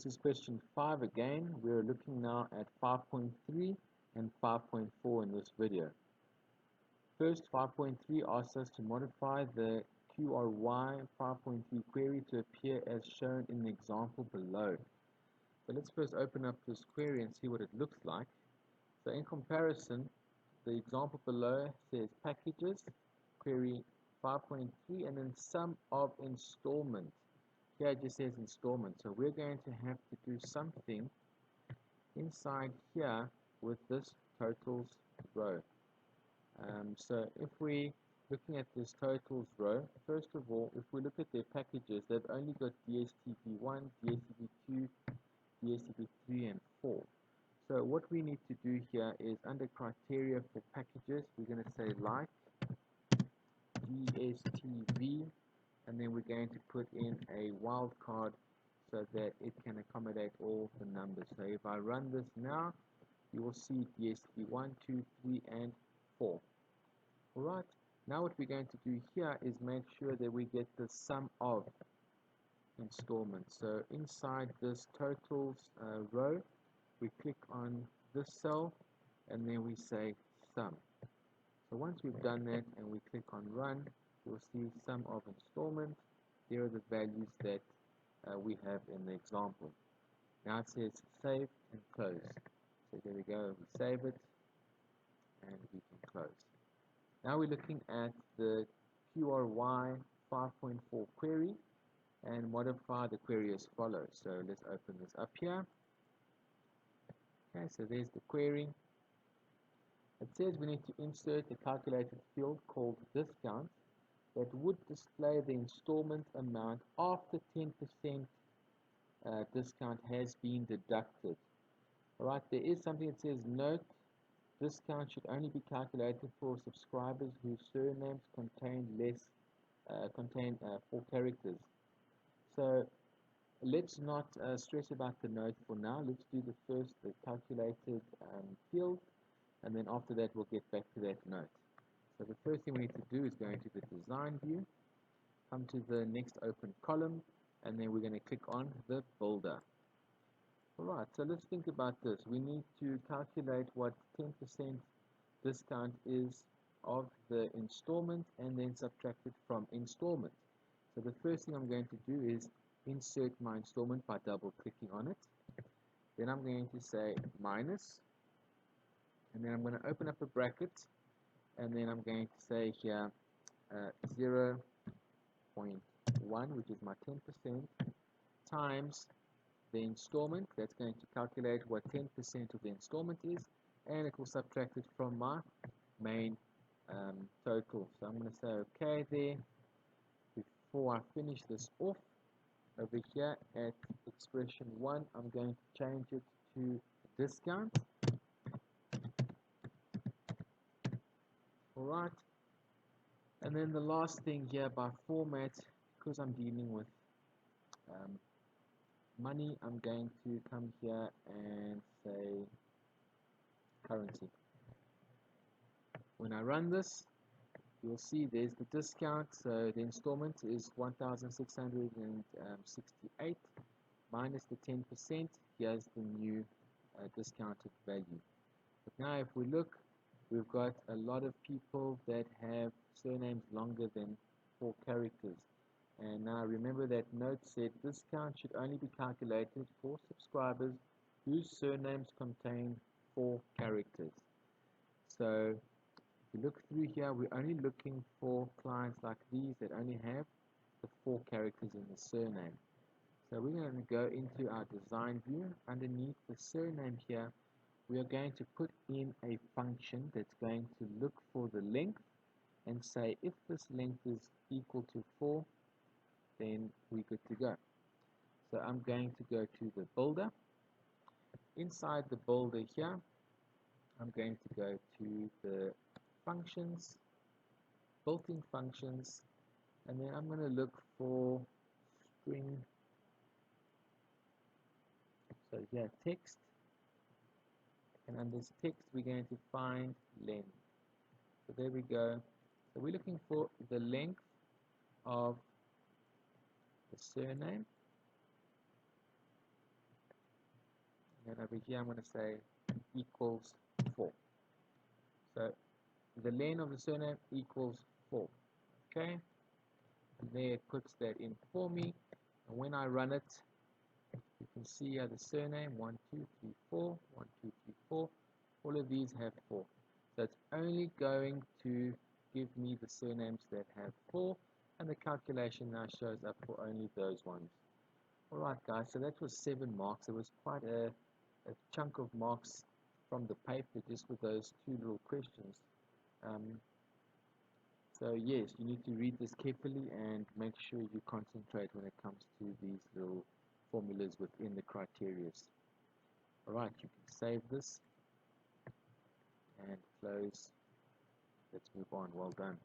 this is question 5 again. We're looking now at 5.3 and 5.4 in this video. First, 5.3 asks us to modify the QRY 5.3 query to appear as shown in the example below. So let's first open up this query and see what it looks like. So in comparison, the example below says packages, query 5.3, and then sum of installment. Here it just says installment. So we're going to have to do something inside here with this totals row. So if we looking at this totals row, first of all, if we look at their packages, they've only got DHCP1, DHCP2, DHCP3, and 4. So what we need to do here is under criteria for packages, we're going to say like DSTV, and then we're going to put in a wildcard so that it can accommodate all the numbers. So if I run this now, you will see DSTV1, 2, 3, and 4. Alright, now what we're going to do here is make sure that we get the sum of installments. So inside this totals row, we click on this cell and then we say sum. So once we've done that and we click on run, you'll see sum of installment. Here are the values that we have in the example. Now it says save and close. So there we go, we save it and we can close. Now we're looking at the QRY 5.4 query and modify the query as follows. So let's open this up here. Okay, so there's the query. It says we need to insert a calculated field called discount that would display the installment amount after 10% discount has been deducted. Alright, there is something that says note discount should only be calculated for subscribers whose surnames contain 4 characters. So let's not stress about the note for now. Let's do the calculated field, and then after that we'll get back to that note. So the first thing we need to do is go into the design view, come to the next open column, and then we're going to click on the builder. Alright, so let's think about this. We need to calculate what 10% discount is of the installment and then subtract it from installment. So the first thing I'm going to do is insert my installment by double clicking on it. Then I'm going to say minus, and then I'm going to open up a bracket, and then I'm going to say here 0.1, which is my 10%, times the installment. That's going to calculate what 10% of the installment is, and it will subtract it from my main total. So I'm going to say okay there. Before I finish this off, over here at expression 1, I'm going to change it to discount. Alright, and then the last thing here by format, because I'm dealing with money, I'm going to come here and say currency. When I run this, you'll see there's the discount. So the installment is 1,668 minus the 10%. Here's the new discounted value. But now if we look, we've got a lot of people that have surnames longer than 4 characters. And now remember that note said discount should only be calculated for subscribers whose surnames contain 4 characters. So if you look through here, we're only looking for clients like these that only have the 4 characters in the surname. So we're going to go into our design view. Underneath the surname here, we are going to put in a function that's going to look for the length and say if this length is equal to 4, then we're good to go. So I'm going to go to the builder. Inside the builder here, I'm going to go to the functions, built-in functions, and then I'm going to look for string. So here text, and under this text we're going to find length. So there we go. So we're looking for the length of the surname and over here I'm going to say equals 4. So the len of the surname equals 4. Okay, and there it puts that in for me, and when I run it, you can see here the surname 1, 2, 3, 4, 1, 2, 3, 4. All of these have 4. So it's only going to give me the surnames that have 4, and the calculation now shows up for only those ones. Alright guys, so that was 7 marks. It was quite a chunk of marks from the paper just with those 2 little questions. So yes, you need to read this carefully and make sure you concentrate when it comes to these little formulas within the criteria. Alright, you can save this and close. Let's move on. Well done.